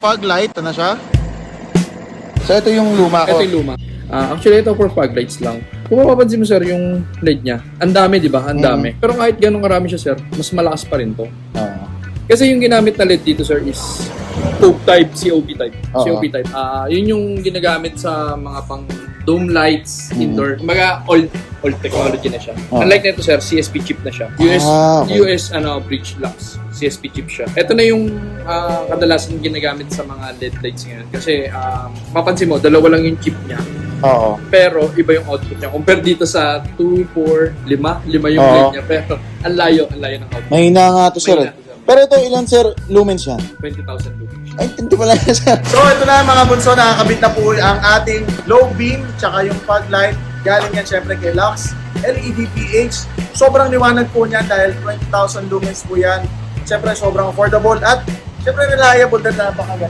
Fog light, ano siya? So ito yung luma ko. Ito yung luma. Actually, ito for fog lights lang. Kung mapapansin mo, sir, yung LED niya, ang dami, di ba? Ang dami. Pero kahit ganun karami siya, sir, mas malakas pa rin to. Kasi yung ginamit na LED dito, sir, is COB type, COB type. COB type. Yun yung ginagamit sa mga pang dome lights, indoor. Kumbaga, old technology na siya. Unlike nito, sir, CSP chip na siya. US bridge lux. CSP chip siya. Ito na yung kadalasan ginagamit sa mga LED lights ngayon. Kasi, mapansin mo, dalawa lang yung chip niya. Oo. Pero, iba yung output niya. Compare dito sa 2, 4, 5 yung LED niya. Pero, ang layo ng output. Mahina nga to, sir. Mahina to, sir. Pero ito, ilan, sir, lumens yan? 20,000 lumens. Ay, hindi pala yan, sir. So, ito na mga bunso, nakakabit na po ang ating low beam, tsaka yung fog light. Galing yan syempre kay Lux LED PH. Sobrang liwanag po niyan dahil 20,000 lumens po yan. Syempre, sobrang affordable at syempre reliable din, napakaganda.